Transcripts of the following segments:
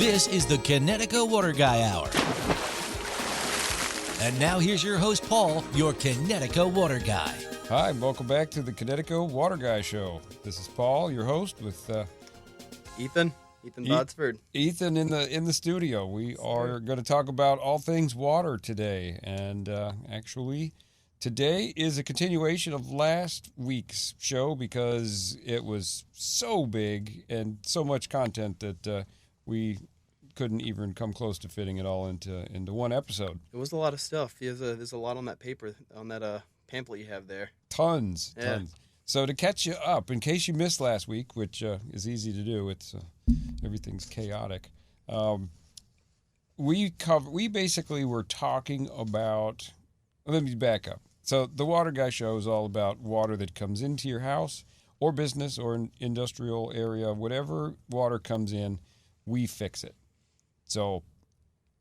This is the Connecticut Water Guy Hour. And now here's your host, Paul, your Connecticut Water Guy. Hi, and welcome back to the Connecticut Water Guy Show. This is Paul, your host, with Ethan Botsford. Ethan in the studio. We are going to talk about all things water today, and actually, today is a continuation of last week's show because it was so big and so much content that we couldn't even come close to fitting it all into one episode. It was a lot of stuff. There's a lot on that paper, on that pamphlet you have there. Tons. So to catch you up, in case you missed last week, which is easy to do, it's everything's chaotic. We basically were talking about. Let me back up. So the Water Guy Show is all about water that comes into your house or business or an industrial area. Whatever water comes in, we fix it. So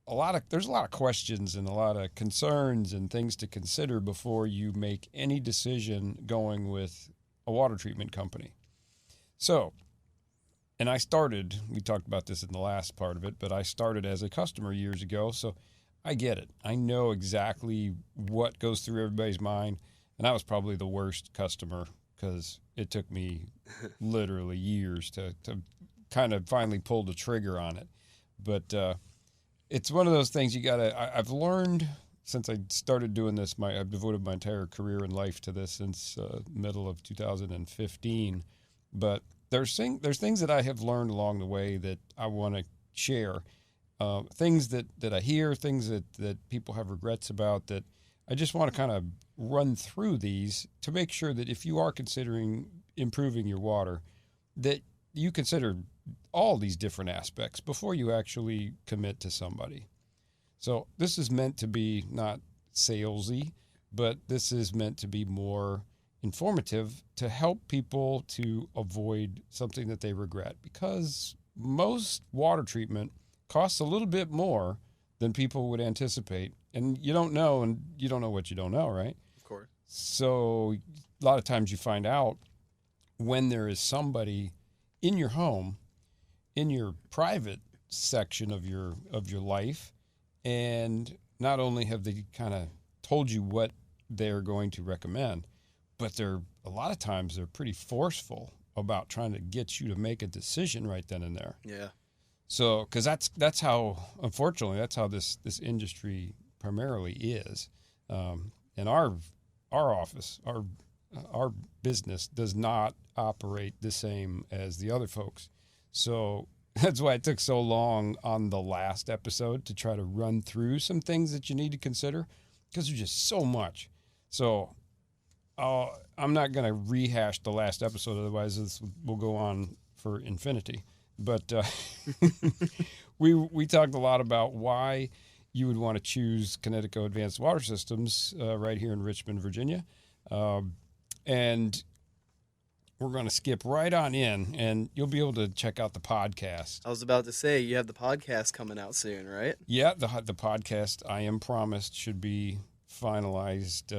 there's a lot of questions and a lot of concerns and things to consider before you make any decision going with a water treatment company. So, and we talked about this in the last part of it, but I started as a customer years ago, so I get it. I know exactly what goes through everybody's mind, and I was probably the worst customer because it took me literally years to kind of finally pull the trigger on it. But it's one of those things I've learned since I started doing this. I've devoted my entire career and life to this since middle of 2015. But there's things that I have learned along the way that I want to share. Things that I hear, things that people have regrets about, that I just want to kind of run through these to make sure that if you are considering improving your water, that you consider all these different aspects before you actually commit to somebody. So this is meant to be not salesy, but this is meant to be more informative to help people to avoid something that they regret, because most water treatment costs a little bit more than people would anticipate. And you don't know what you don't know, right? Of course. So a lot of times you find out when there is somebody in your home, in your private section of your life, and not only have they kind of told you what they're going to recommend, but a lot of times they're pretty forceful about trying to get you to make a decision right then and there. Yeah. So, because that's how, unfortunately, that's how this industry primarily is. And our office, our business does not operate the same as the other folks. So that's why it took so long on the last episode to try to run through some things that you need to consider, because there's just so much. So I'm not going to rehash the last episode, otherwise this will go on for infinity. But we talked a lot about why you would want to choose Connecticut Advanced Water Systems right here in Richmond, Virginia. And we're going to skip right on in, and you'll be able to check out the podcast. I was about to say, you have the podcast coming out soon, right? Yeah, the podcast, I am promised, should be finalized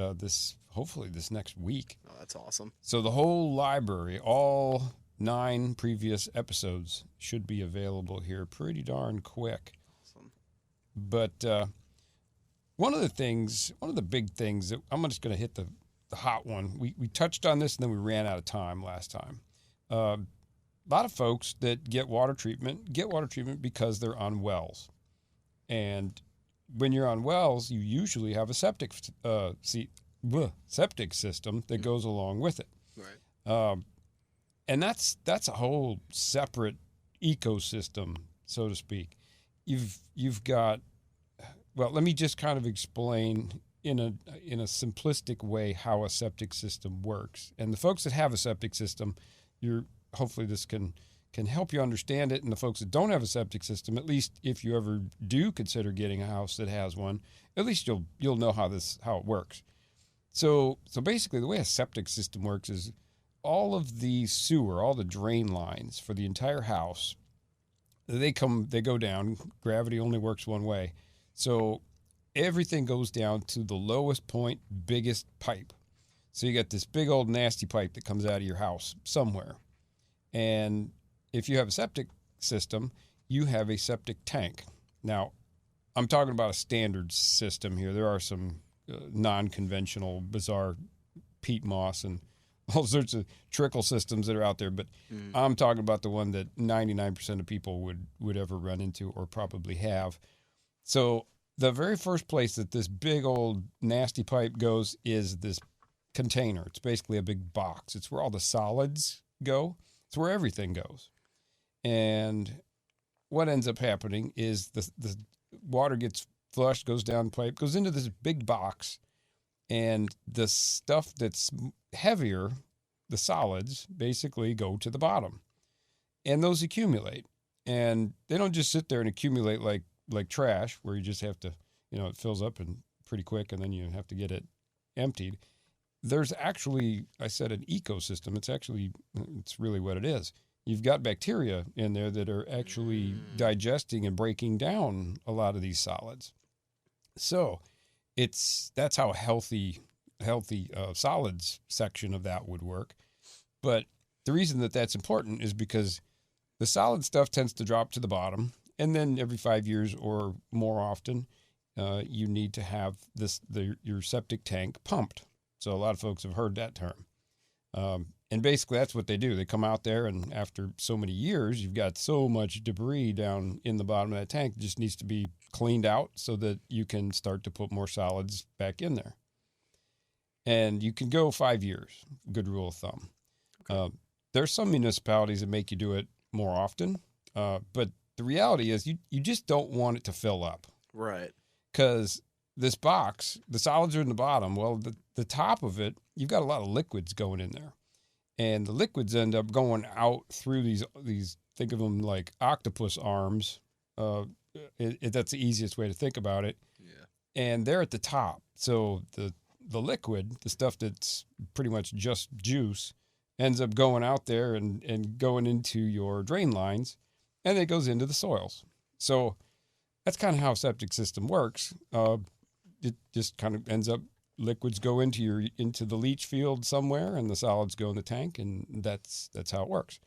hopefully this next week. Oh, that's awesome. So the whole library, all 9 previous episodes, should be available here pretty darn quick. Awesome. But one of the big things that I'm just going to hit the hot one. We touched on this and then we ran out of time last time. A lot of folks that get water treatment because they're on wells. And when you're on wells, you usually have a septic system that goes along with it. Right. And that's a whole separate ecosystem, so to speak. You've got, well, let me just kind of explain in a simplistic way how a septic system works. And the folks that have a septic system, hopefully this can help you understand it. And the folks that don't have a septic system, at least if you ever do consider getting a house that has one, at least you'll know how it works. So basically the way a septic system works is all of the sewer, all the drain lines for the entire house, they go down. Gravity only works one way. So everything goes down to the lowest point, biggest pipe. So you got this big old nasty pipe that comes out of your house somewhere. And if you have a septic system, you have a septic tank. Now, I'm talking about a standard system here. There are some non-conventional, bizarre peat moss and all sorts of trickle systems that are out there, but I'm talking about the one that 99% of people would ever run into or probably have. So the very first place that this big old nasty pipe goes is this container. It's basically a big box. It's where all the solids go. It's where everything goes. And what ends up happening is the water gets flushed, goes down the pipe, goes into this big box, and the stuff that's heavier, the solids, basically go to the bottom. And those accumulate. And they don't just sit there and accumulate like trash, where you just have to, it fills up and pretty quick, and then you have to get it emptied. There's actually, I said, an ecosystem. It's really what it is. You've got bacteria in there that are actually digesting and breaking down a lot of these solids. So that's how a healthy solids section of that would work. But the reason that that's important is because the solid stuff tends to drop to the bottom, and then every 5 years or more often, you need to have your septic tank pumped. So a lot of folks have heard that term. And basically that's what they do. They come out there, and after so many years, you've got so much debris down in the bottom of that tank. It just needs to be cleaned out so that you can start to put more solids back in there. And you can go 5 years, good rule of thumb. Okay. There's some municipalities that make you do it more often, but the reality is you just don't want it to fill up. Right. Because this box, the solids are in the bottom. Well, the top of it, you've got a lot of liquids going in there. And the liquids end up going out through these think of them like octopus arms. That's the easiest way to think about it. Yeah. And they're at the top. So the liquid, the stuff that's pretty much just juice, ends up going out there and going into your drain lines, and it goes into the soils. So that's kind of how a septic system works. It just kind of ends up, liquids go into the leach field somewhere, and the solids go in the tank, and that's how it works.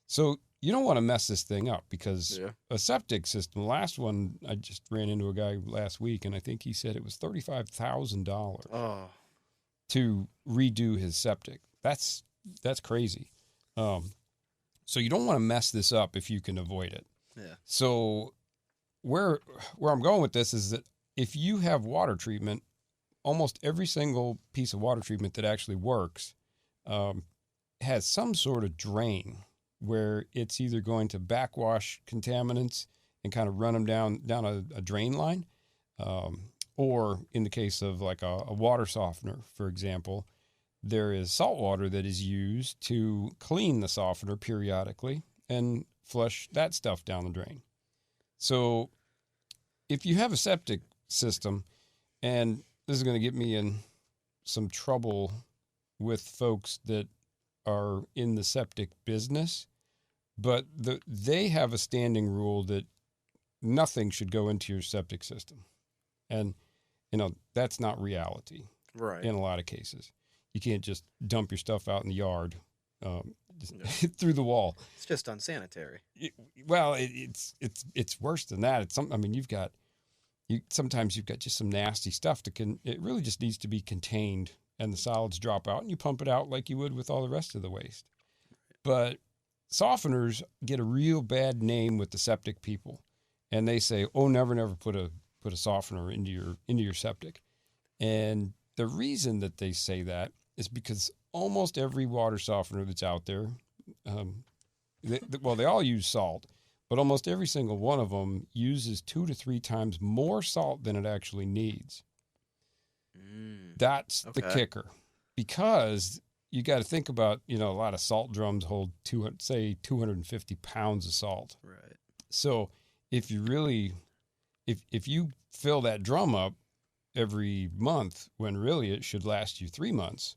So you don't want to mess this thing up, because a septic system, the last one, I just ran into a guy last week, and I think he said it was $35,000 to redo his septic. That's crazy. So you don't want to mess this up if you can avoid it. Yeah. So where I'm going with this is that if you have water treatment, almost every single piece of water treatment that actually works has some sort of drain where it's either going to backwash contaminants and kind of run them down a drain line, or in the case of like a water softener, for example, there is salt water that is used to clean the softener periodically and flush that stuff down the drain. So if you have a septic system, and this is going to get me in some trouble with folks that are in the septic business, but they have a standing rule that nothing should go into your septic system. And, that's not reality. Right. In a lot of cases. You can't just dump your stuff out in the yard through the wall. It's just unsanitary. It's worse than that. Sometimes you've got just some nasty stuff it really just needs to be contained, and the solids drop out, and you pump it out like you would with all the rest of the waste. But softeners get a real bad name with the septic people, and they say, "Oh, never put a softener into your septic." And the reason that they say that is because almost every water softener that's out there, they all use salt, but almost every single one of them uses 2 to 3 times more salt than it actually needs. That's the kicker, because you got to think about, a lot of salt drums hold 250 pounds of salt. Right. So if you fill that drum up every month, when really it should last you 3 months,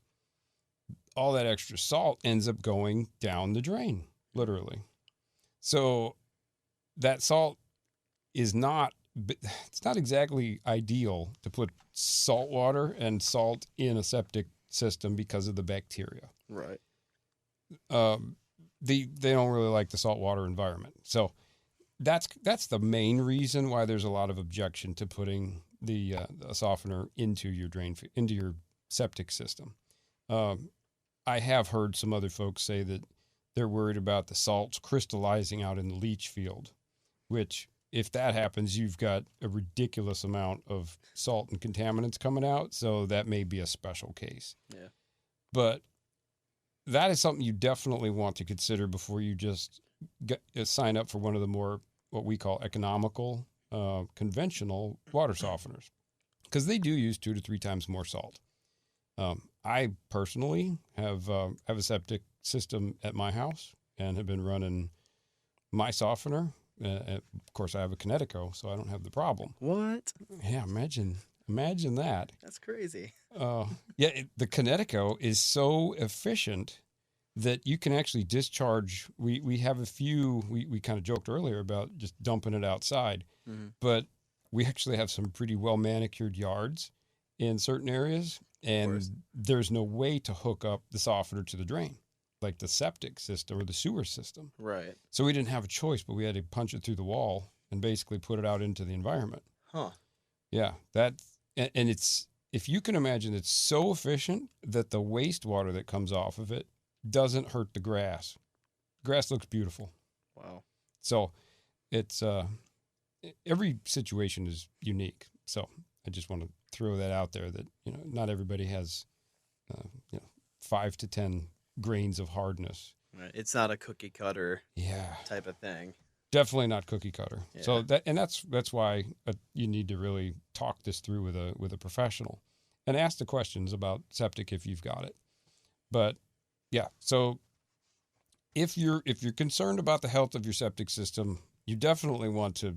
all that extra salt ends up going down the drain, literally. So that salt it's not exactly ideal to put salt water and salt in a septic system because of the bacteria. Right. They don't really like the saltwater environment. So that's the main reason why there's a lot of objection to putting the softener into your into your septic system. I have heard some other folks say that they're worried about the salts crystallizing out in the leach field, which, if that happens, you've got a ridiculous amount of salt and contaminants coming out. So that may be a special case. Yeah. But that is something you definitely want to consider before you just sign up for one of the more, what we call economical, conventional water softeners, because they do use 2 to 3 times more salt. I personally have a septic system at my house and have been running my softener. Of course, I have a Connecticut, so I don't have the problem. What? Yeah, imagine that. That's crazy. The Connecticut is so efficient that you can actually discharge. We have a few, we kind of joked earlier about just dumping it outside, but we actually have some pretty well manicured yards in certain areas, and there's no way to hook up the softener to the drain, like the septic system or the sewer system. Right. So we didn't have a choice, but we had to punch it through the wall and basically put it out into the environment. Huh. Yeah, and it's, if you can imagine, it's so efficient that the wastewater that comes off of it doesn't hurt the grass. Grass looks beautiful. Wow. So it's every situation is unique. So I just want to throw that out there that, not everybody has 5 to 10 grains of hardness. Right. It's not a cookie cutter Yeah. type of thing. Definitely not cookie cutter. Yeah. So that's why you need to really talk this through with a professional and ask the questions about septic if you've got it. But yeah, so if you're concerned about the health of your septic system, you definitely want to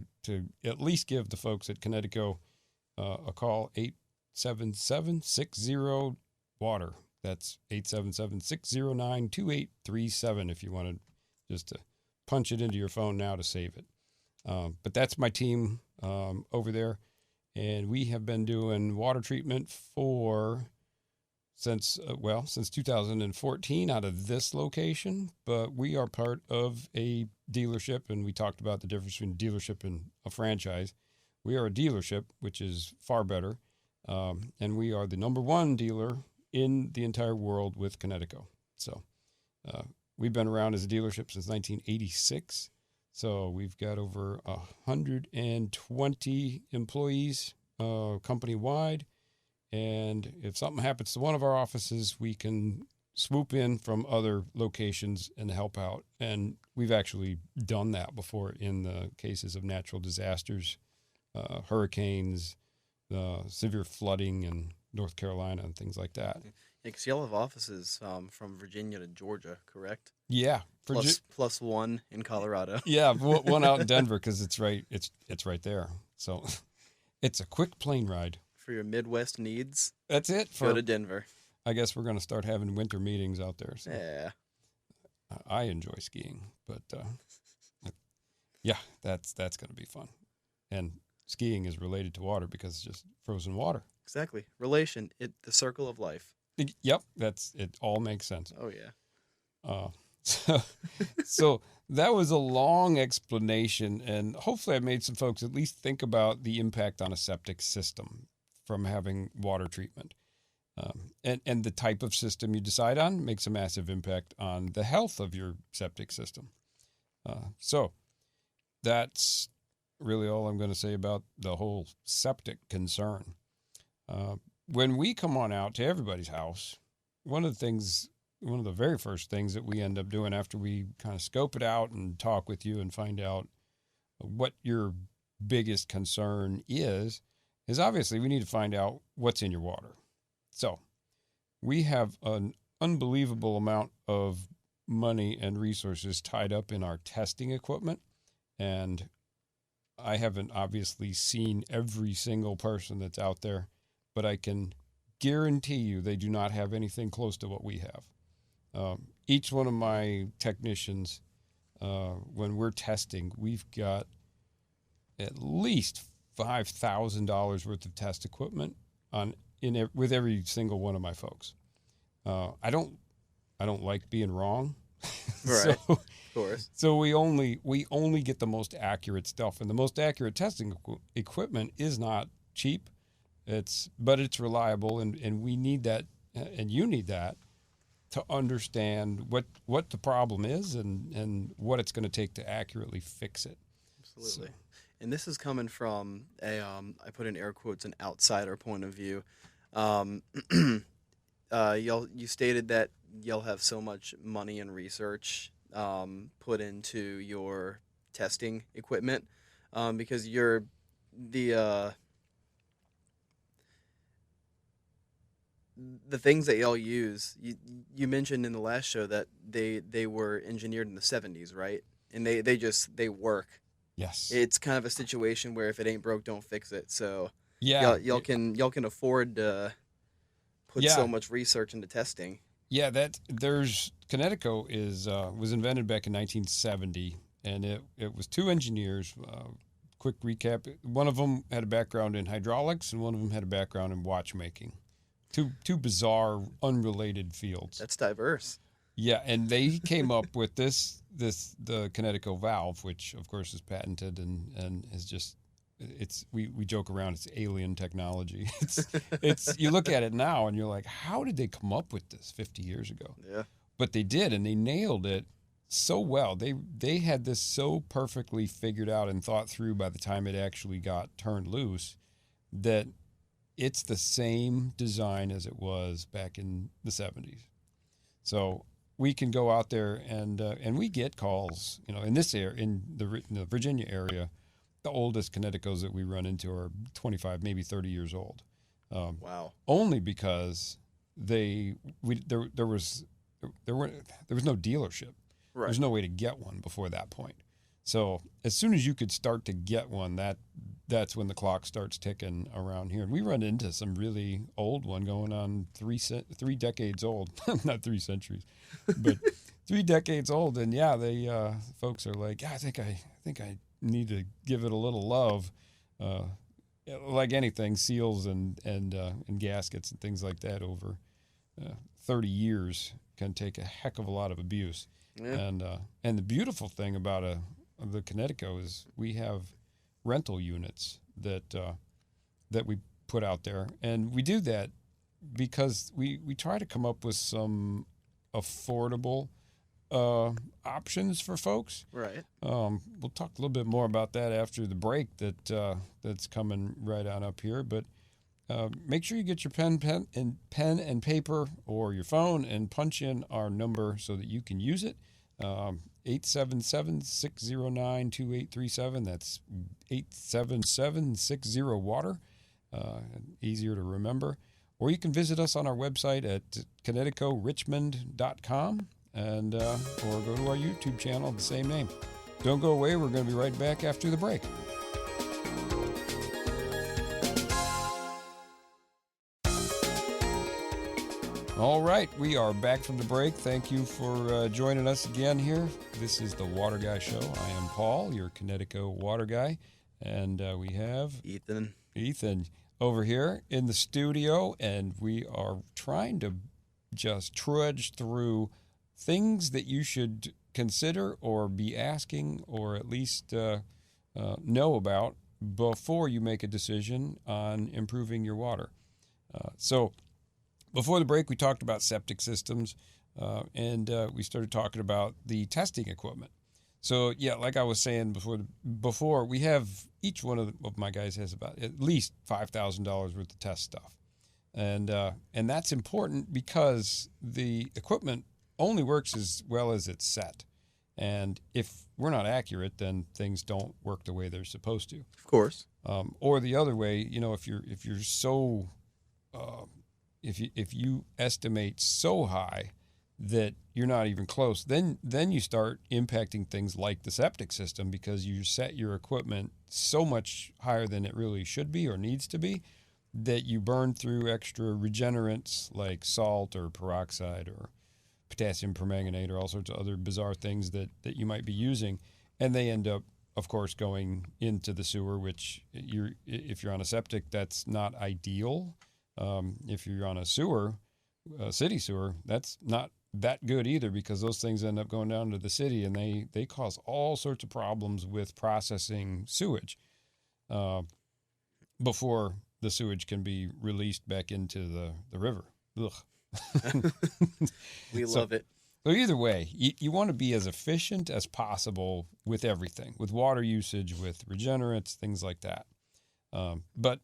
at least give the folks at Connecticut a call, 877-60-WATER. That's 877-609-2837 if you want to just punch it into your phone now to save it. But that's my team over there, and we have been doing water treatment since 2014 out of this location, but we are part of a dealership, and we talked about the difference between a dealership and a franchise. We are a dealership, which is far better, and we are the number 1 dealer in the entire world with Connecticut. So we've been around as a dealership since 1986, so we've got over 120 employees company-wide. And if something happens to one of our offices, we can swoop in from other locations and help out. And we've actually done that before in the cases of natural disasters, hurricanes, severe flooding in North Carolina and things like that. Yeah, because y'all have offices from Virginia to Georgia, correct? Yeah. Plus one in Colorado. Yeah, one out in Denver because it's right there. So it's a quick plane ride. For your Midwest needs, that's it. Go to Denver. I guess we're going to start having winter meetings out there. So. Yeah. I enjoy skiing, but yeah, that's going to be fun. And skiing is related to water because it's just frozen water. Exactly. The circle of life. Yep, it all makes sense. Oh yeah. So that was a long explanation, and hopefully I made some folks at least think about the impact on a septic system from having water treatment. And the type of system you decide on makes a massive impact on the health of your septic system. So that's really all I'm going to say about the whole septic concern. When we come on out to everybody's house, one of the very first things that we end up doing after we kind of scope it out and talk with you and find out what your biggest concern is obviously we need to find out what's in your water. So we have an unbelievable amount of money and resources tied up in our testing equipment, and I haven't obviously seen every single person that's out there, but I can guarantee you they do not have anything close to what we have. Each one of my technicians, when we're testing, we've got at least $5,000 worth of test equipment with every single one of my folks. I don't like being wrong. Right. So, Of course. so we only get the most accurate stuff, and the most accurate testing equipment is not cheap. But it's reliable, and we need that, and you need that to understand what the problem is and what it's going to take to accurately fix it. Absolutely. So. And this is coming from I put in air quotes, an outsider point of view. You stated that you'll have so much money and research put into your testing equipment because you're the things that y'all use. You mentioned in the last show that they were engineered in the 70s, right? And they work. Yes. It's kind of a situation where if it ain't broke, don't fix it. So yeah, y'all can afford to put so much research into testing. Yeah, Kinetico was invented back in 1970, and it was two engineers. Quick recap: one of them had a background in hydraulics, and one of them had a background in watchmaking. Two bizarre, unrelated fields. That's diverse. Yeah, and they came up with the Kinetico valve, which of course is patented and is just we joke around, it's alien technology. It's you look at it now and you're like, how did they come up with this 50 years ago? Yeah. But they did, and they nailed it so well. They had this so perfectly figured out and thought through by the time it actually got turned loose that it's the same design as it was back in the 70s. So we can go out there and we get calls, in this area, in the Virginia area. The oldest Kineticos that we run into are 25, maybe 30 years old. Wow. Only because there was no dealership. Right. There's no way to get one before that point. So as soon as you could start to get one, that's when the clock starts ticking around here. And we run into some really old one going on 3 decades old, not 3 centuries, but 3 decades old. And yeah, they folks are like, I think I need to give it a little love. Like anything, seals and gaskets and things like that over 30 years can take a heck of a lot of abuse. Yeah. And the beautiful thing about the Kinetico is we have rental units that we put out there, and we do that because we try to come up with some affordable options for folks. Right. We'll talk a little bit more about that after the break that's coming right on up here. But make sure you get your pen and paper or your phone and punch in our number so that you can use it. 877-609-2837. That's 877-60-WATER. Easier to remember. Or you can visit us on our website at KineticoRichmond.com and or go to our YouTube channel, the same name. Don't go away. We're going to be right back after the break. All right, we are back from the break. Thank you for joining us again here. This is the Water Guy Show. I am Paul, your Kinetico Water Guy, and we have Ethan over here in the studio, and we are trying to just trudge through things that you should consider or be asking or at least know about before you make a decision on improving your water. So before the break, we talked about septic systems, and we started talking about the testing equipment. So, yeah, like I was saying before we have each one of my guys has about at least $5,000 worth of test stuff. And that's important because the equipment only works as well as it's set. And if we're not accurate, then things don't work the way they're supposed to. Of course. Or the other way, if you're so if you estimate so high that you're not even close, then you start impacting things like the septic system because you set your equipment so much higher than it really should be or needs to be that you burn through extra regenerants like salt or peroxide or potassium permanganate or all sorts of other bizarre things that you might be using, and they end up, of course, going into the sewer, which if you're on a septic, that's not ideal. If you're on a sewer, a city sewer, that's not that good either, because those things end up going down to the city, and they cause all sorts of problems with processing sewage before the sewage can be released back into the river. Ugh. We love it. So either way, you want to be as efficient as possible with everything, with water usage, with regenerates, things like that. But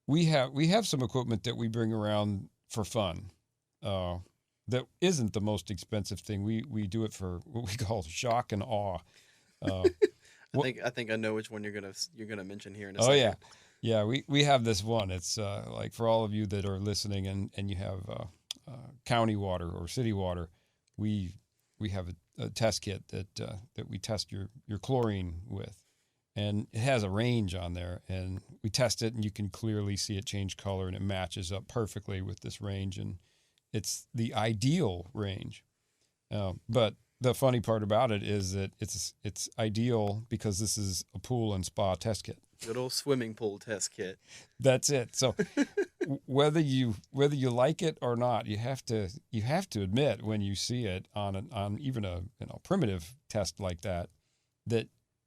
we have some equipment that we bring around for fun. That isn't the most expensive thing. We do it for what we call shock and awe. I think I know which one you're gonna mention here in a second. Yeah. We have this one. It's like for all of you that are listening and you have county water or city water, we have a test kit that we test your chlorine with, and it has a range on there, and we test it, and you can clearly see it change color, and it matches up perfectly with this range, and it's the ideal range. But the funny part about it is that it's ideal because this is a pool and spa test kit. Good old swimming pool test kit. That's it. So whether you like it or not, you have to admit when you see it on even a primitive test like that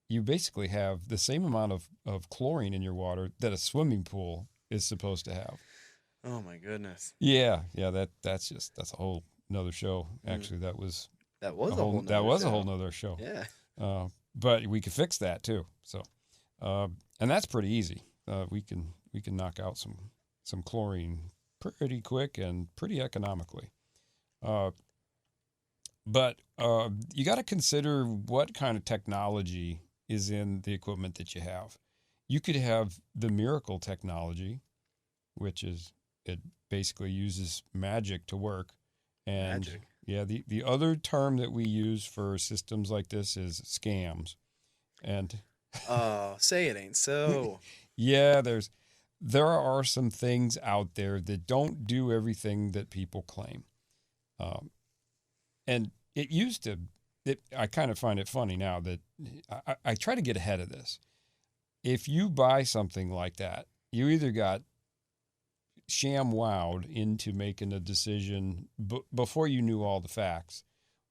you basically have the same amount of chlorine in your water that a swimming pool is supposed to have. Oh my goodness. Yeah. That's a whole nother show. Actually, that was a whole nother show. Yeah. But we could fix that too. So, and that's pretty easy. We can knock out some chlorine pretty quick and pretty economically. But you got to consider what kind of technology is in the equipment that you have. You could have the miracle technology, which is it basically uses magic to work. And Magic. yeah, the other term that we use for systems like this is scams. And Oh, say it ain't so. yeah, there are some things out there that don't do everything that people claim. And it used to, I kind of find it funny now that I try to get ahead of this. If you buy something like that, you either got sham wowed into making a decision before you knew all the facts,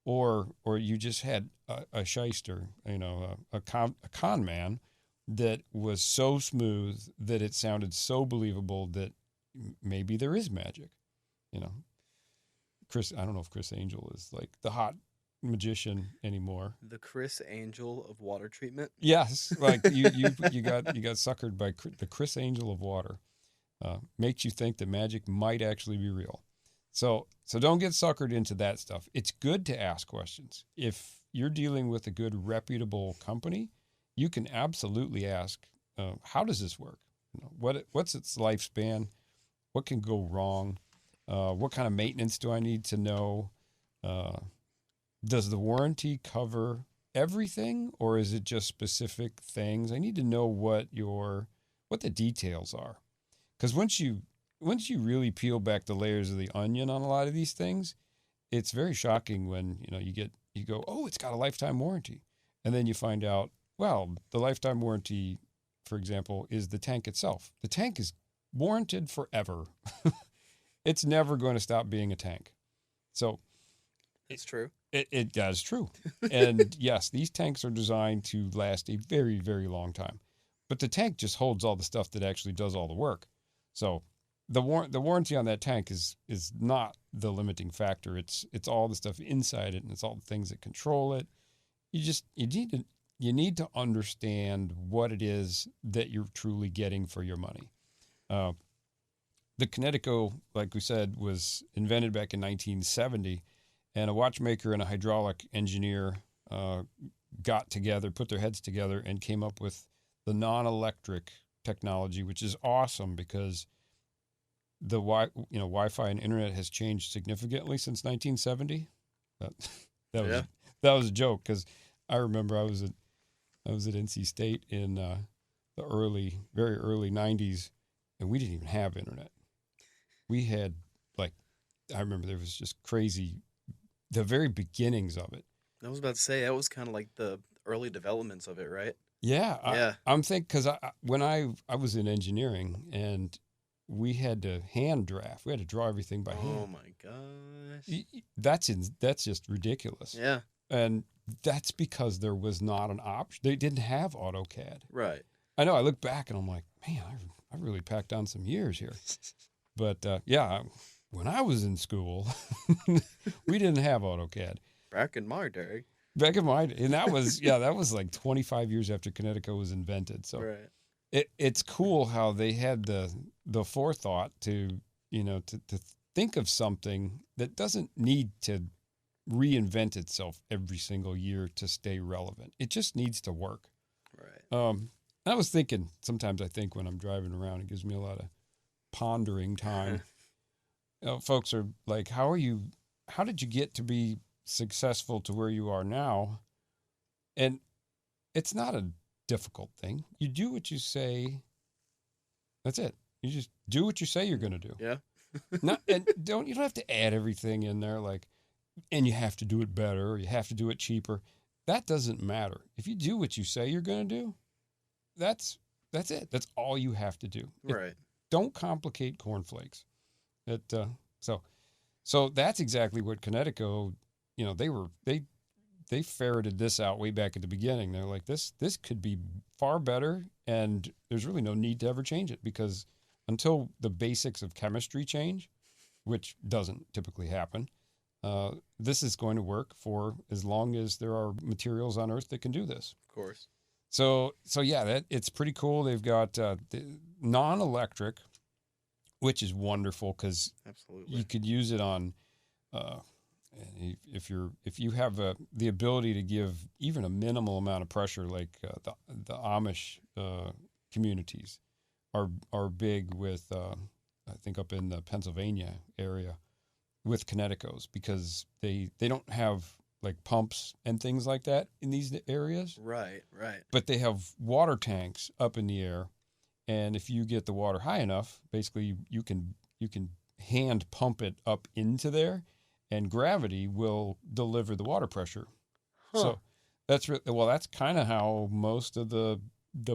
or you just had a shyster, a con man that was so smooth that it sounded so believable that maybe there is magic. I don't know if Chris Angel is like the hot magician anymore. The Chris Angel of water treatment. Yes, like you got suckered by the Chris Angel of water. Makes you think that magic might actually be real. So don't get suckered into that stuff. It's good to ask questions. If you're dealing with a good, reputable company, you can absolutely ask, how does this work? What's its lifespan? What can go wrong? What kind of maintenance do I need to know? Does the warranty cover everything, or is it just specific things? I need to know what the details are. Because once you really peel back the layers of the onion on a lot of these things, it's very shocking when you go, oh, it's got a lifetime warranty, and then you find out, well, the lifetime warranty, for example, is the tank itself. The tank is warranted forever. It's never going to stop being a tank. So It's true. That is true. And yes, these tanks are designed to last a very, very long time. But the tank just holds all the stuff that actually does all the work. So the warranty on that tank is not the limiting factor. It's all the stuff inside it, and it's all the things that control it. You need to understand what it is that you're truly getting for your money. The Kinetico, like we said, was invented back in 1970, and a watchmaker and a hydraulic engineer got together, put their heads together, and came up with the non-electric technology, which is awesome because the Wi-Fi and internet has changed significantly since 1970. That was a joke, because I remember I was at NC State in the very early 90s, and we didn't even have internet. We had, I remember there was just crazy, the very beginnings of it. I was about to say, that was kind of like the early developments of it, right? Yeah. Yeah. I'm thinking, because when I was in engineering, and we had to hand draft. We had to draw everything by hand. Oh my gosh. That's just ridiculous. Yeah. And that's because there was not an option. They didn't have AutoCAD. Right. I know. I look back and I'm like, man, I really packed on some years here. But yeah, when I was in school, we didn't have AutoCAD. Back in my day. Back in my day, and that was like 25 years after Connecticut was invented. So Right. it's cool how they had the forethought to think of something that doesn't need to reinvent itself every single year to stay relevant. It just needs to work. Right. I was thinking, sometimes I think when I'm driving around, it gives me a lot of pondering time. Folks are like, how did you get to be successful to where you are now? And it's not a difficult thing. You do what you say. That's it. You just do what you say you're going to do. Yeah. You don't have to add everything in there and you have to do it better or you have to do it cheaper. That doesn't matter. If you do what you say you're going to do, that's it. That's all you have to do. Right. Don't complicate cornflakes. So that's exactly what Connecticut, they ferreted this out way back at the beginning. They're like, this could be far better, and there's really no need to ever change it, because until the basics of chemistry change, which doesn't typically happen, this is going to work for as long as there are materials on Earth that can do this. Of course. So yeah, it's pretty cool. They've got the non-electric, which is wonderful because you could use it on if you have the ability to give even a minimal amount of pressure, like the Amish communities are big with I think up in the Pennsylvania area with Connecticut's, because they don't have like pumps and things like that in these areas. Right. But they have water tanks up in the air, and if you get the water high enough, basically you can hand pump it up into there, and gravity will deliver the water pressure. Huh. So that's kind of how most of the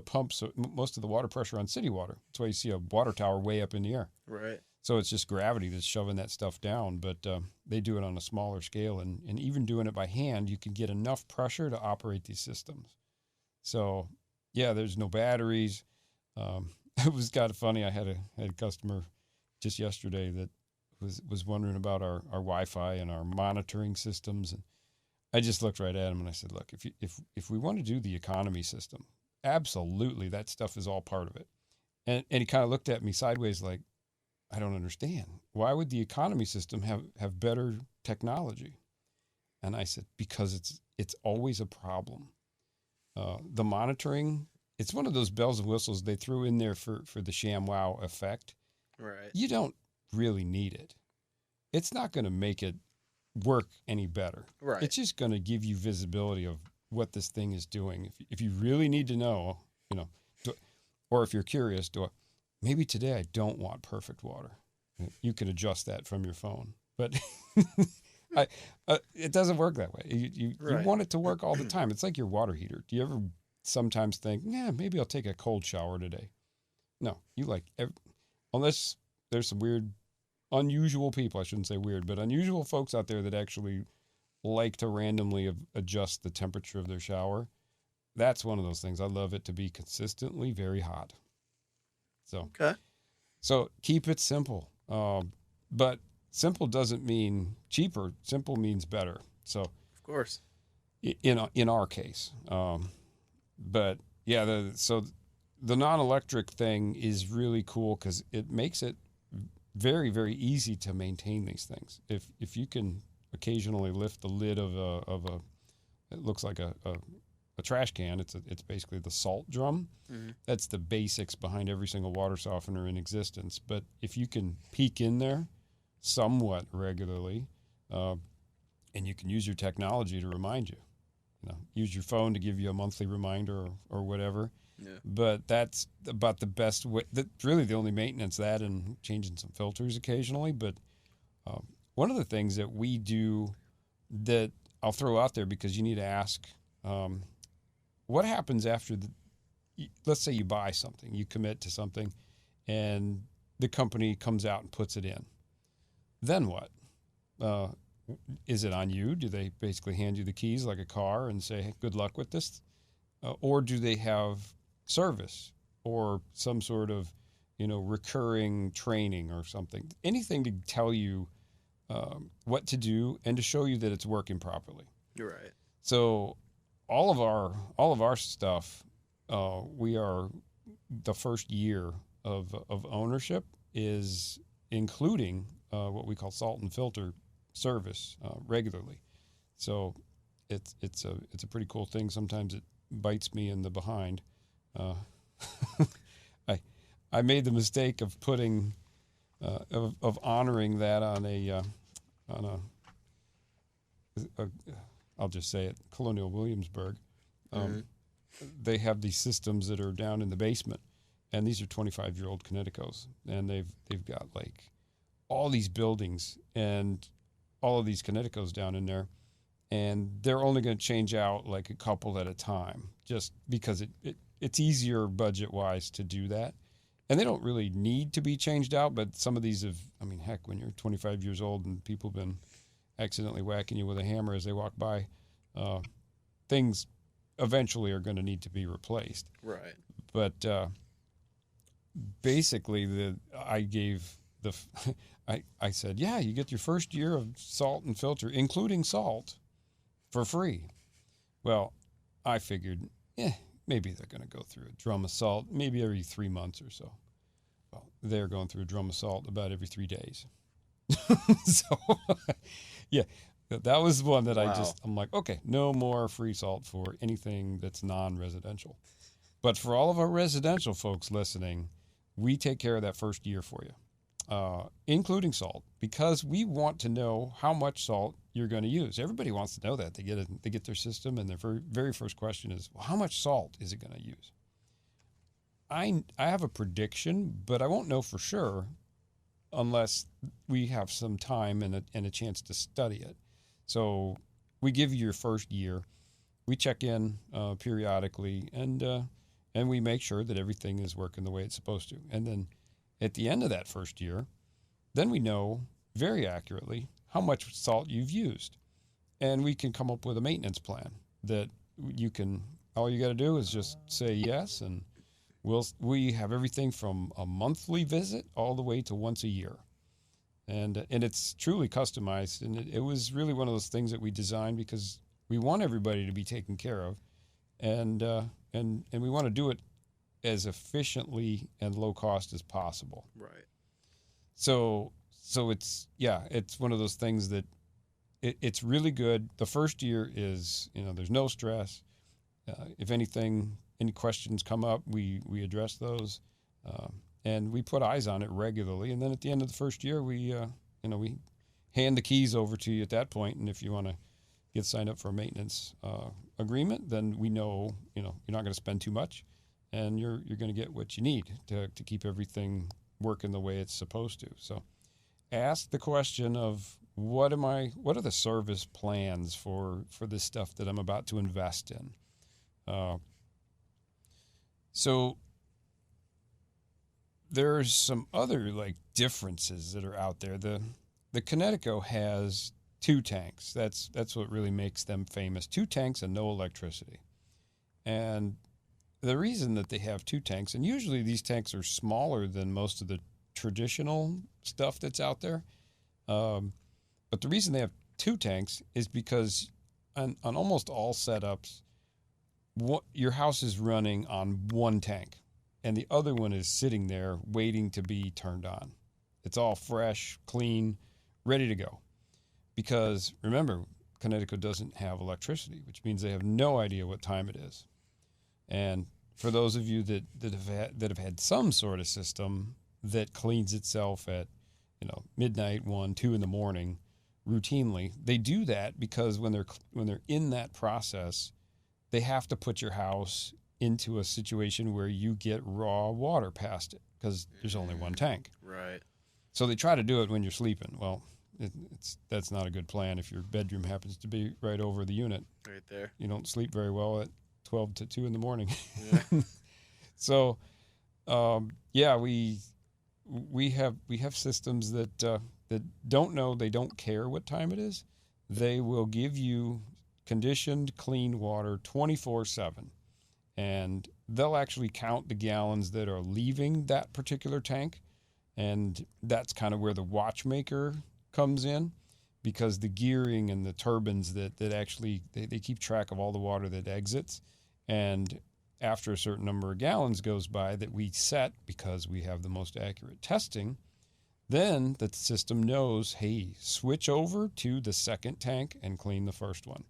pumps, most of the water pressure on city water. That's why you see a water tower way up in the air. Right. So it's just gravity that's shoving that stuff down, but they do it on a smaller scale, and even doing it by hand, you can get enough pressure to operate these systems. So yeah, there's no batteries. It was kind of funny. I had a customer just yesterday that was wondering about our Wi-Fi and our monitoring systems, and I just looked right at him and I said, look, if we want to do the economy system, absolutely, that stuff is all part of it. And he kind of looked at me sideways like, I don't understand. Why would the economy system have better technology? And I said, because it's always a problem. The monitoring, it's one of those bells and whistles they threw in there for the ShamWow effect. Right. You don't really need it. It's not going to make it work any better. Right. It's just going to give you visibility of what this thing is doing. If you really need to know, or if you're curious, maybe today I don't want perfect water. You can adjust that from your phone, but it doesn't work that way. You want it to work all the time. It's like your water heater. Do you ever sometimes think, maybe I'll take a cold shower today? No, unless there's some unusual people, I shouldn't say weird, but unusual folks out there that actually like to randomly adjust the temperature of their shower. That's one of those things. I love it to be consistently very hot. So keep it simple. But simple doesn't mean cheaper. Simple means better. So Of course. in our case, but yeah, the non-electric thing is really cool because it makes it very, very easy to maintain these things. If you can occasionally lift the lid of a it looks like a trash can. It's basically the salt drum. Mm-hmm. That's the basics behind every single water softener in existence. But if you can peek in there somewhat regularly, and you can use your technology to remind you, use your phone to give you a monthly reminder or whatever. Yeah. But that's about the best way. That's really the only maintenance, that and changing some filters occasionally. But one of the things that we do that I'll throw out there, because you need to ask, what happens after let's say you buy something, you commit to something, and the company comes out and puts it in. Then what? Is it on you? Do they basically hand you the keys like a car and say, hey, good luck with this? Or do they have service or some sort of, recurring training or something? Anything to tell you what to do and to show you that it's working properly. You're right. So all of our stuff, we are the first year of ownership is including what we call salt and filter service regularly. So it's a pretty cool thing. Sometimes it bites me in the behind. I made the mistake of putting of honoring that on a I'll just say it, Colonial Williamsburg. They have these systems that are down in the basement, and these are 25-year-old Connecticos, and they've got like all these buildings and all of these Connecticos down in there, and they're only going to change out like a couple at a time, just because it's easier budget-wise to do that. And they don't really need to be changed out, but some of these have, heck, when you're 25 years old and people have been accidentally whacking you with a hammer as they walk by, things eventually are going to need to be replaced. Right. But basically, I said, yeah, you get your first year of salt and filter, including salt, for free. Well, I figured, maybe they're going to go through a drum of salt maybe every 3 months or so. Well, they're going through a drum of salt about every 3 days. So, yeah, that was one that Wow. I'm like, okay, no more free salt for anything that's non-residential. But for all of our residential folks listening, we take care of that first year for you, including salt, because we want to know how much salt you're going to use. Everybody wants to know that. They get their system, and their very first question is, well, how much salt is it going to use? I have a prediction, but I won't know for sure unless we have some time and a chance to study it. So we give you your first year. We check in periodically, and we make sure that everything is working the way it's supposed to. And then at the end of that first year, then we know very accurately how much salt you've used. And we can come up with a maintenance plan that all you got to do is just say yes, and we have everything from a monthly visit all the way to once a year. And it's truly customized, and it was really one of those things that we designed because we want everybody to be taken care of, and we want to do it as efficiently and low cost as possible. Right. So it's one of those things that it's really good. The first year is, there's no stress. If any questions come up, we address those, and we put eyes on it regularly. And then at the end of the first year, we hand the keys over to you at that point. And if you want to get signed up for a maintenance agreement, then we know, you're not going to spend too much, and you're going to get what you need to keep everything working the way it's supposed to. So ask the question of what are the service plans for this stuff that I'm about to invest in? So there's some other differences that are out there. The Connecticut has 2 tanks. That's what really makes them famous. 2 tanks and no electricity. And the reason that they have 2 tanks, and usually these tanks are smaller than most of the traditional stuff that's out there, but the reason they have 2 tanks is because on almost all setups, your house is running on 1 tank, and the other one is sitting there waiting to be turned on. It's all fresh, clean, ready to go. Because remember, Connecticut doesn't have electricity, which means they have no idea what time it is. And for those of you that have had some sort of system that cleans itself at midnight, 1, 2 in the morning routinely, they do that because when they're in that process, they have to put your house into a situation where you get raw water past it because there's only 1 tank. Right. So they try to do it when you're sleeping. Well, that's not a good plan if your bedroom happens to be right over the unit. Right there. You don't sleep very well at 12 to 2 in the morning. Yeah. So, we have systems that that don't know, they don't care what time it is. They will give you conditioned, clean water 24/7, and they'll actually count the gallons that are leaving that particular tank, and that's kind of where the watchmaker comes in, because the gearing and the turbines that actually they keep track of all the water that exits, and after a certain number of gallons goes by that we set because we have the most accurate testing, then the system knows, hey, switch over to the second tank and clean the first one.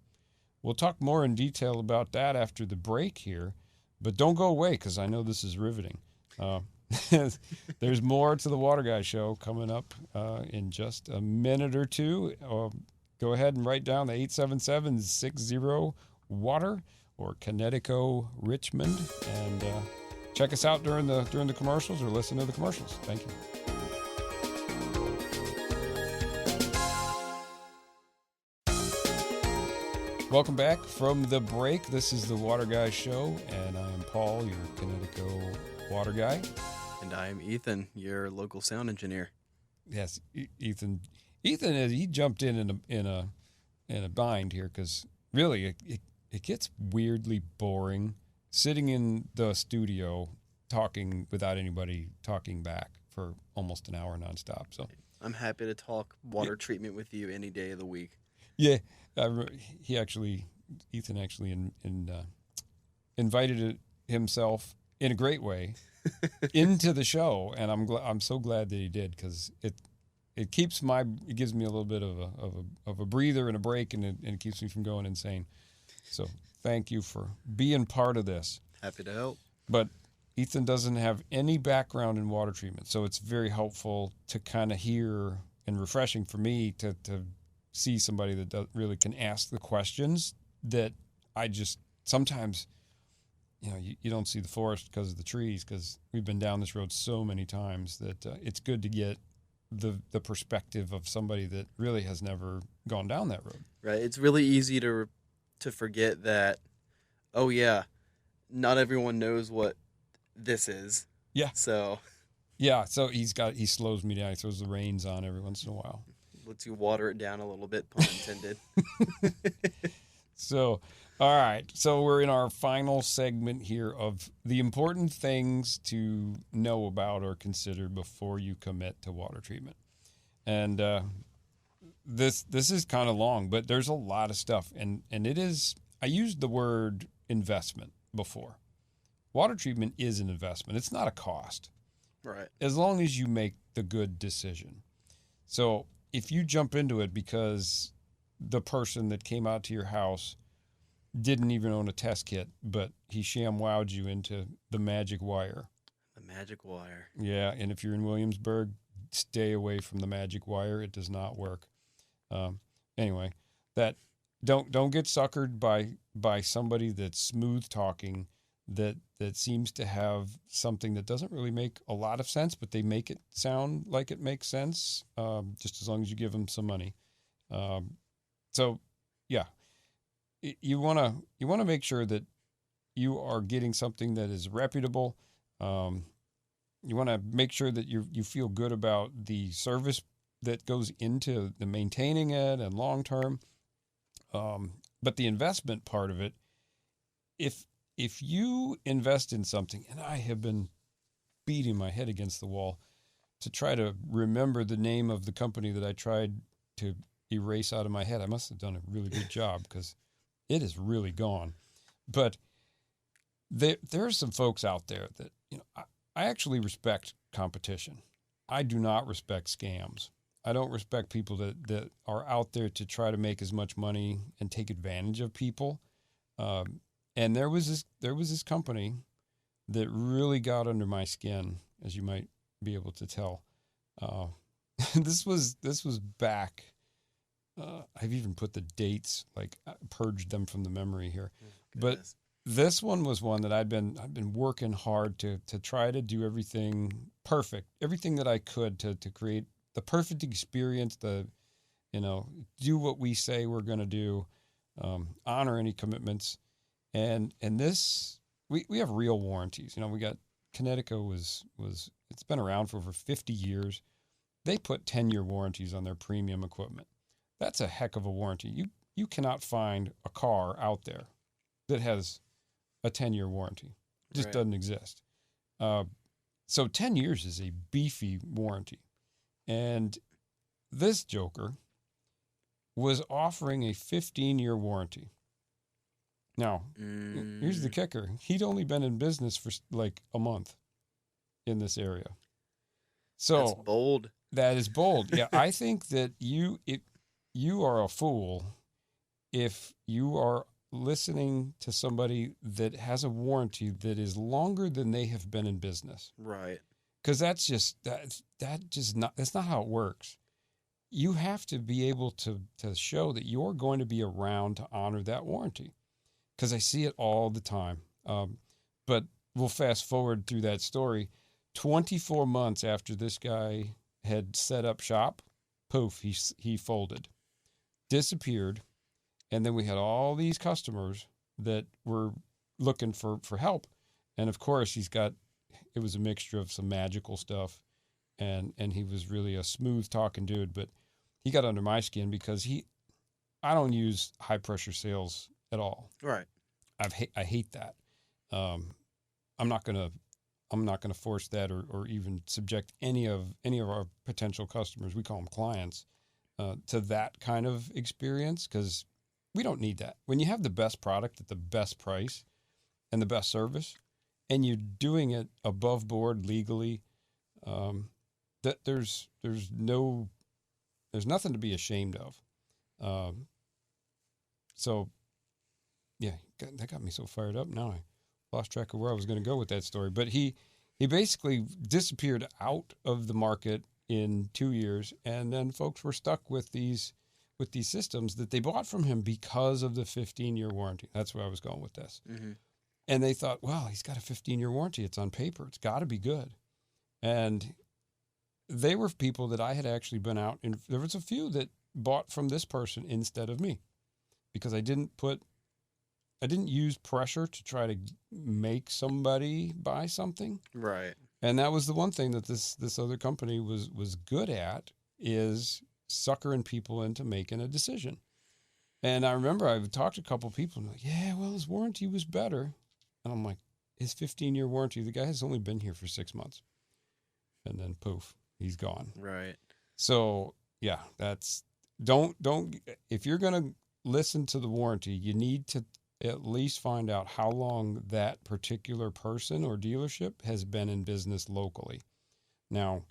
We'll talk more in detail about that after the break here, but don't go away because I know this is riveting. There's more to the Water Guy Show coming up in just a minute or two. Go ahead and write down the 877-60-WATER or Connecticut Richmond, and check us out during the commercials or listen to the commercials. Thank you. Welcome back from the break. This is the Water Guy Show, and I am Paul, your Connecticut Water Guy. And I am Ethan, your local sound engineer. Yes, Ethan. He jumped in a bind here because really it gets weirdly boring sitting in the studio talking without anybody talking back for almost an hour nonstop. So I'm happy to talk water treatment with you any day of the week. Yeah, Ethan actually invited himself in a great way into the show, and I'm so glad that he did, because it gives me a little bit of a breather and a break, and it keeps me from going insane. So thank you for being part of this. Happy to help. But Ethan doesn't have any background in water treatment, so it's very helpful to kind of hear, and refreshing for me to see somebody that really can ask the questions that I just sometimes, you don't see the forest because of the trees, because we've been down this road so many times that it's good to get the perspective of somebody that really has never gone down that road. Right. It's really easy to forget that, oh yeah, not everyone knows what this is. Yeah. So he slows me down. He throws the reins on every once in a while. Lets you water it down a little bit, pun intended. So, all right. So we're in our final segment here of the important things to know about or consider before you commit to water treatment. And this is kind of long, but there's a lot of stuff. And it is, I used the word investment before. Water treatment is an investment. It's not a cost. Right. As long as you make the good decision. So if you jump into it because the person that came out to your house didn't even own a test kit, but he ShamWowed you into the magic wire. The magic wire. Yeah, and if you're in Williamsburg, stay away from the magic wire. It does not work. Anyway, that don't get suckered by somebody that's smooth talking, that seems to have something that doesn't really make a lot of sense, but they make it sound like it makes sense, just as long as you give them some money. So, yeah, you want to make sure that you are getting something that is reputable. You want to make sure that you feel good about the service that goes into the maintaining it and long term. But the investment part of it, if you invest in something, and I have been beating my head against the wall to try to remember the name of the company that I tried to erase out of my head. I must have done a really good job because it is really gone. But there are some folks out there that, I actually respect competition. I do not respect scams. I don't respect people that are out there to try to make as much money and take advantage of people. And there was this company that really got under my skin, as you might be able to tell. This was back. I've even put the dates, purged them from the memory here. But this one was one that I'd been working hard to try to do everything perfect, everything that I could to create the perfect experience. Do what we say we're going to do, honor any commitments. And this, we have real warranties. We got Connecticut it's been around for over 50 years. They put 10-year warranties on their premium equipment. That's a heck of a warranty. You cannot find a car out there that has a 10-year warranty. It just doesn't exist. So 10 years is a beefy warranty. And this joker was offering a 15-year warranty. Now, here's the kicker. He'd only been in business for like a month in this area. So that's bold. That is bold. Yeah, I think that you are a fool if you are listening to somebody that has a warranty that is longer than they have been in business. Right. Because that's not how it works. You have to be able to show that you're going to be around to honor that warranty. Because I see it all the time. But we'll fast forward through that story. 24 months after this guy had set up shop, poof, he folded, disappeared. And then we had all these customers that were looking for help. And of course, it was a mixture of some magical stuff. And he was really a smooth talking dude, but he got under my skin because I don't use high pressure sales at all. Right. I hate that. I'm not gonna force that or even subject any of our potential customers, we call them clients, to that kind of experience, because we don't need that. When you have the best product at the best price and the best service, and you're doing it above board legally, that there's nothing to be ashamed of. So yeah, that got me so fired up. Now I lost track of where I was going to go with that story. But he basically disappeared out of the market in 2 years, and then folks were stuck with these systems that they bought from him because of the 15-year warranty. That's where I was going with this. Mm-hmm. And they thought, well, he's got a 15-year warranty. It's on paper. It's got to be good. And they were people that I had actually been out, and there was a few that bought from this person instead of me, because I didn't use pressure to try to make somebody buy something. Right. And that was the one thing that this other company was good at, is suckering people into making a decision. And I remember I talked to a couple of people and like, yeah, well, his warranty was better. And I'm like, his 15-year warranty, the guy has only been here for 6 months. And then poof, he's gone. Right. So yeah, don't, if you're going to listen to the warranty, you need to at least find out how long that particular person or dealership has been in business locally. Now,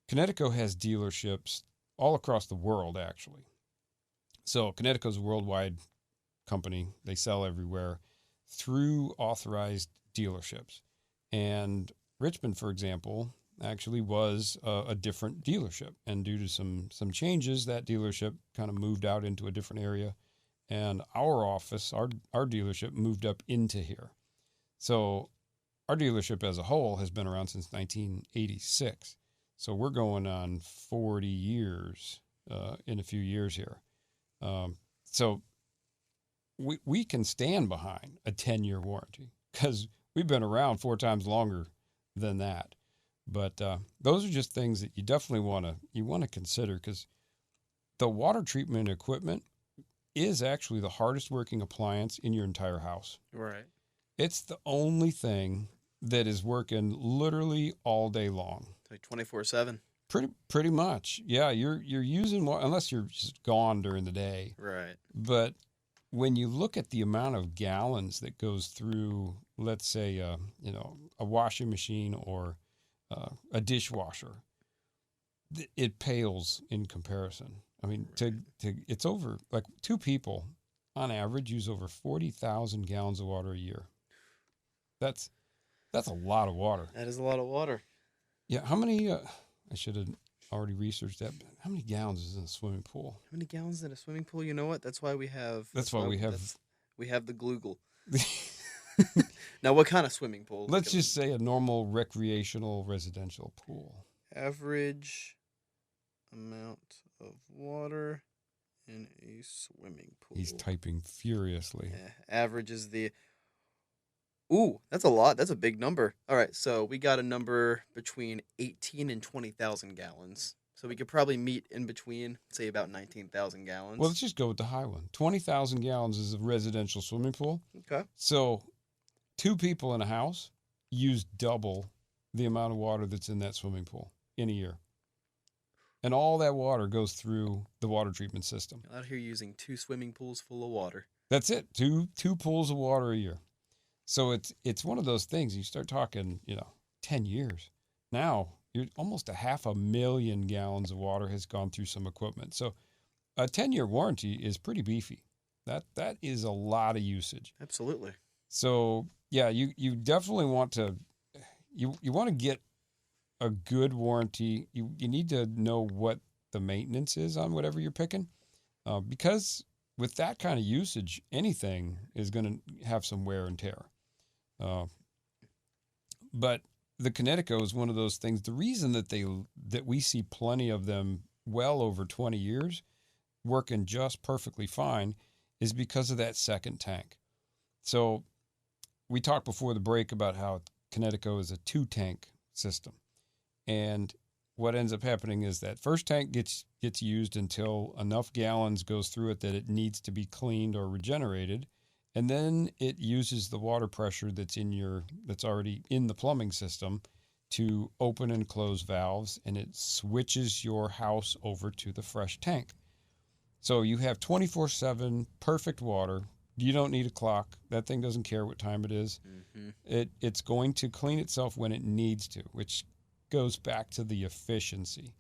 Connecticut has dealerships all across the world, actually. So Connecticut's a worldwide company. They sell everywhere through authorized dealerships. And Richmond, for example, actually was a different dealership. And due to some changes, that dealership kind of moved out into a different area. And our office, our dealership, moved up into here. So our dealership as a whole has been around since 1986. So we're going on 40 years in a few years here. So we can stand behind a 10-year warranty because we've been around 4 times longer than that. But those are just things that you definitely want to consider, because the water treatment equipment is actually the hardest working appliance in your entire house. Right. It's the only thing that is working literally all day long. Like 24/7. Pretty much. Yeah, you're using one, unless you're just gone during the day. Right. But when you look at the amount of gallons that goes through, let's say, a washing machine or a dishwasher, it pales in comparison. I mean, right. It's over, like 2 people on average use over 40,000 gallons of water a year. That's a lot of water. That is a lot of water. Yeah. How many, I should have already researched that, but how many gallons is in a swimming pool? How many gallons in a swimming pool? You know what? That's why we have. We have the Gloogle. Now, what kind of swimming pool? Let's just say a normal recreational residential pool. Average amount of water in a swimming pool. He's typing furiously. Yeah, average is the Ooh, that's a lot. That's a big number. All right, so we got a number between 18 and 20,000 gallons. So we could probably meet in between, say about 19,000 Well, gallons. let's just go with the high one. 20,000 gallons is a residential swimming pool. Okay. So 2 people in a house use double the amount of water that's in that swimming pool in a year. And all that water goes through the water treatment system. Out here using 2 swimming pools full of water. That's it. Two pools of water a year. So it's one of those things. You start talking, 10 years. Now you're almost 500,000 gallons of water has gone through some equipment. So a 10-year warranty is pretty beefy. That is a lot of usage. Absolutely. So yeah, you definitely want to you want to get a good warranty. You need to know what the maintenance is on whatever you're picking, because with that kind of usage, anything is going to have some wear and tear. But the Kinetico is one of those things. The reason that we see plenty of them well over 20 years working just perfectly fine is because of that second tank. So we talked before the break about how Kinetico is a 2-tank system. And what ends up happening is that first tank gets used until enough gallons goes through it that it needs to be cleaned or regenerated. And then it uses the water pressure that's already in the plumbing system to open and close valves, and it switches your house over to the fresh tank. So you have 24/7 perfect water. You don't need a clock. That thing doesn't care what time it is. Mm-hmm. It's going to clean itself when it needs to, which goes back to the efficiency.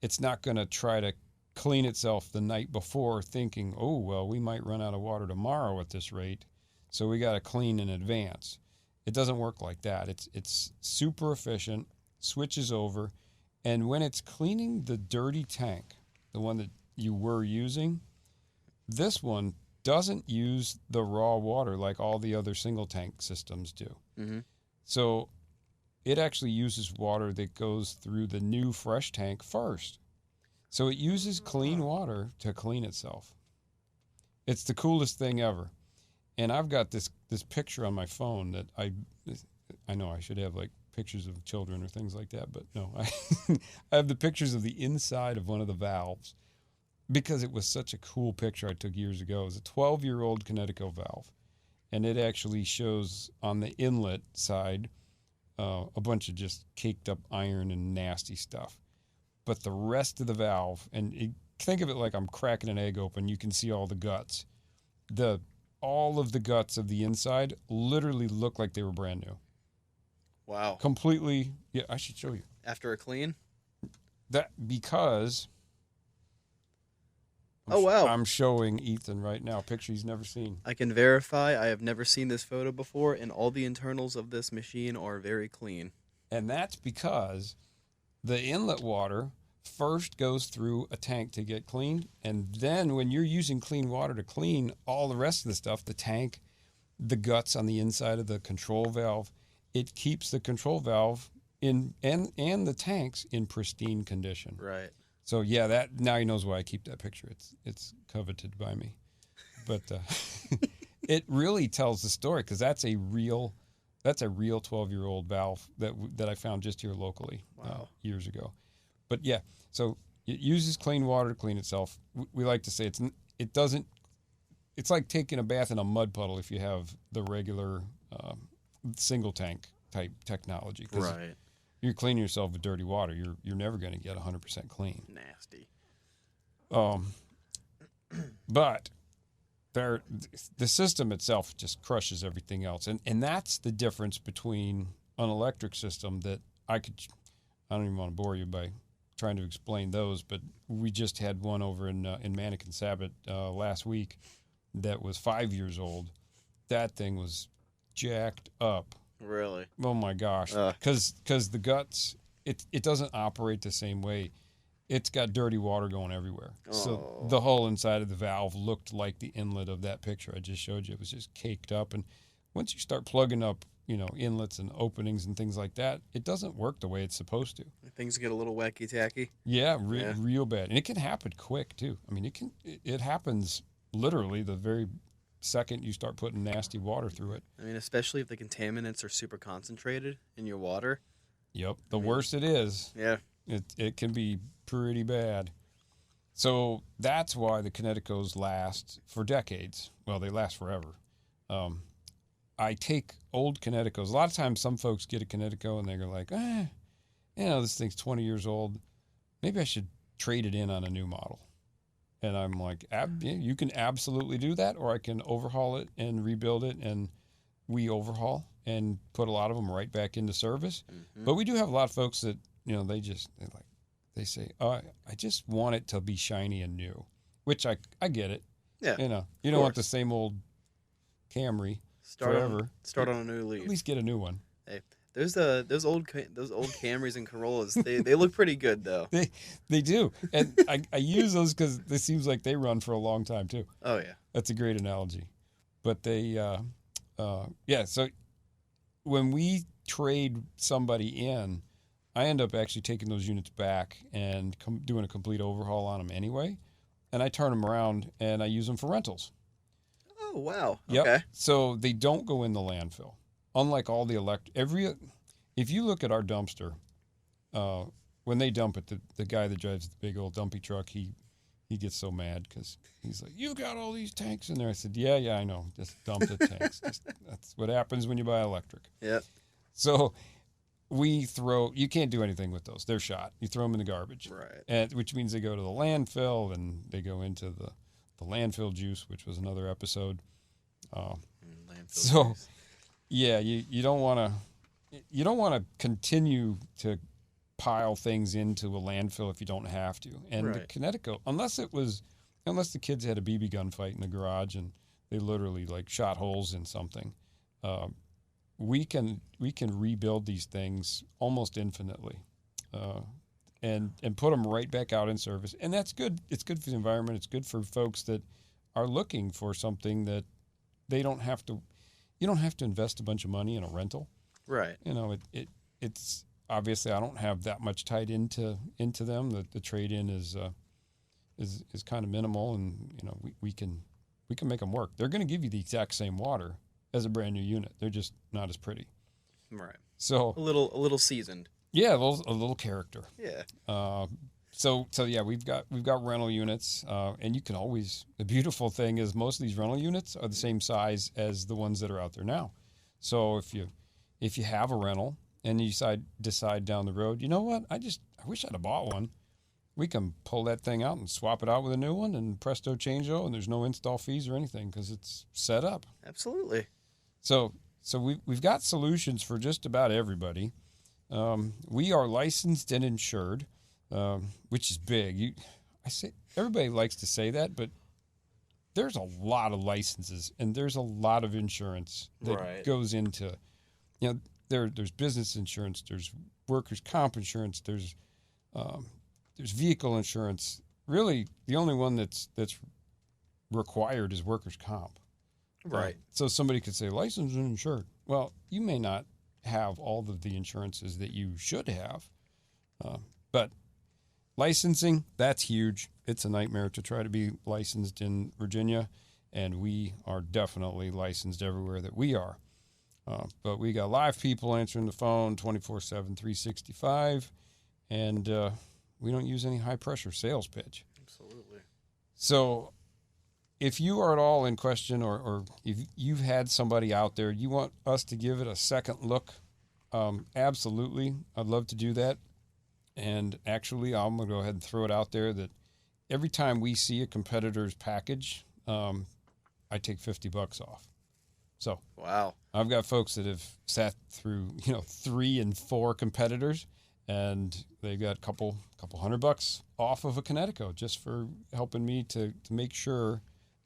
It's not going to try to clean itself the night before thinking, oh, well, we might run out of water tomorrow at this rate, so we got to clean in advance. It doesn't work like that. It's super efficient, switches over, and when it's cleaning the dirty tank, the one that you were using, this one doesn't use the raw water like all the other single tank systems do. Mm-hmm. So it actually uses water that goes through the new fresh tank first. So it uses clean water to clean itself. It's the coolest thing ever. And I've got this picture on my phone that I know I should have like pictures of children or things like that, but no. I have the pictures of the inside of one of the valves because it was such a cool picture I took years ago. It was a 12-year-old Kinetico valve. And it actually shows on the inlet side a bunch of just caked up iron and nasty stuff. But the rest of the valve, and think of it like I'm cracking an egg open, you can see all the guts. All of the guts of the inside literally look like they were brand new. Wow. Completely, yeah, I should show you. After a clean? Because... wow. I'm showing Ethan right now a picture he's never seen. I can verify I have never seen this photo before, and all the internals of this machine are very clean. And that's because the inlet water first goes through a tank to get cleaned, and then when you're using clean water to clean all the rest of the stuff, the tank, the guts on the inside of the control valve, it keeps the control valve in and the tanks in pristine condition. Right. So yeah, that now he knows why I keep that picture. It's coveted by me, but it really tells the story because that's a real 12-year-old valve that I found just here locally. Wow. Years ago. But yeah, so it uses clean water to clean itself. We like to say it's like taking a bath in a mud puddle if you have the regular single tank type technology. Right. You're cleaning yourself with dirty water. You're never going to get 100% clean. Nasty. But the system itself just crushes everything else, and that's the difference between an electric system that I don't even want to bore you by trying to explain those, but we just had one over in Mannequin Sabbath last week that was 5 years old. That thing was jacked up. Really? Oh my gosh! Because the guts, it doesn't operate the same way. It's got dirty water going everywhere. Oh. So the whole inside of the valve looked like the inlet of that picture I just showed you. It was just caked up. And once you start plugging up, inlets and openings and things like that, it doesn't work the way it's supposed to. Things get a little wacky tacky. Yeah, real bad. And it can happen quick too. I mean, it happens literally the very second you start putting nasty water through it. I mean, especially if the contaminants are super concentrated in your water. Yep. The worse it is, Yeah. it can be pretty bad. So that's why the Connecticos last for decades. Well, they last forever. I take old Connecticos. A lot of times some folks get a Connecticut and they're like, this thing's 20 years old. Maybe I should trade it in on a new model. And I'm like, you can absolutely do that, or I can overhaul it and rebuild it, and we overhaul and put a lot of them right back into service. Mm-hmm. But we do have a lot of folks that, they say, I just want it to be shiny and new, which I get it. Yeah. You don't want the same old Camry forever. Start on a new leaf. At least get a new one. Hey, those old Camrys and Corollas, they look pretty good though. They do, and I use those because it seems like they run for a long time too. Oh yeah, that's a great analogy. But they, So when we trade somebody in, I end up actually taking those units back and doing a complete overhaul on them anyway, and I turn them around and I use them for rentals. Oh wow! Yep. Okay. So they don't go in the landfill. Unlike all the if you look at our dumpster, when they dump it, the guy that drives the big old dumpy truck, he gets so mad because he's like, "You've got all these tanks in there." I said, "Yeah, I know. Just dump the tanks. That's what happens when you buy electric." Yep. So you can't do anything with those. They're shot. You throw them in the garbage, right? Which means they go to the landfill and they go into the landfill juice, which was another episode. Juice. Yeah, you don't want to continue to pile things into a landfill if you don't have to. And the Connecticut, unless the kids had a BB gun fight in the garage and they literally shot holes in something, we can rebuild these things almost infinitely, and put them right back out in service. And that's good. It's good for the environment. It's good for folks that are looking for something that they don't have to. You don't have to invest a bunch of money in a rental. Right. It's obviously I don't have that much tied into them. The trade-in is kind of minimal, and we can make them work. They're going to give you the exact same water as a brand new unit. They're just not as pretty. Right. So a little seasoned. Yeah, a little character. Yeah. So yeah, we've got rental units, and you can always. The beautiful thing is most of these rental units are the same size as the ones that are out there now. So if you have a rental and you decide down the road, you know what, I wish I'd have bought one. We can pull that thing out and swap it out with a new one, and presto changeo, and there's no install fees or anything because it's set up. Absolutely. So we've got solutions for just about everybody. We are licensed and insured. Which is big. I say everybody likes to say that, but there's a lot of licenses and there's a lot of insurance that goes into, there's business insurance, there's workers' comp insurance, there's vehicle insurance. Really, the only one that's required is workers' comp. Right. So somebody could say licensed and insured. Well, you may not have all of the insurances that you should have, but licensing, that's huge. It's a nightmare to try to be licensed in Virginia, and we are definitely licensed everywhere that we are. But we got live people answering the phone 24/7, 365, and we don't use any high-pressure sales pitch. Absolutely. So if you are at all in question or if you've had somebody out there, you want us to give it a second look, absolutely. I'd love to do that. And actually, I'm going to go ahead and throw it out there that every time we see a competitor's package, I take $50 off. So wow, I've got folks that have sat through 3 and 4 competitors, and they got a couple $100 off of a Connecticut just for helping me to make sure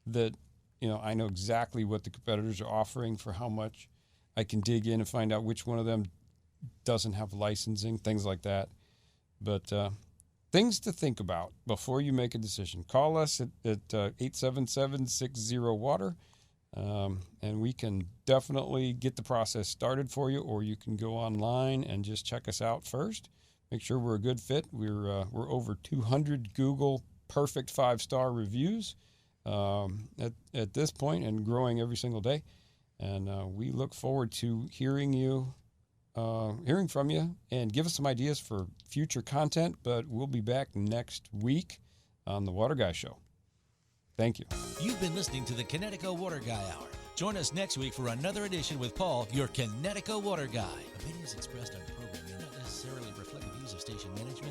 that I know exactly what the competitors are offering for how much. I can dig in and find out which one of them doesn't have licensing, things like that. But things to think about before you make a decision. Call us at 877-60-WATER, and we can definitely get the process started for you, or you can go online and just check us out first. Make sure we're a good fit. We're over 200 Google perfect 5-star reviews, at this point and growing every single day. And we look forward to hearing from you, and give us some ideas for future content. But we'll be back next week on the Water Guy Show. Thank you. You've been listening to the Connecticut Water Guy Hour. Join us next week for another edition with Paul, your Connecticut Water Guy. Opinions expressed on the program may not necessarily reflect the views of station management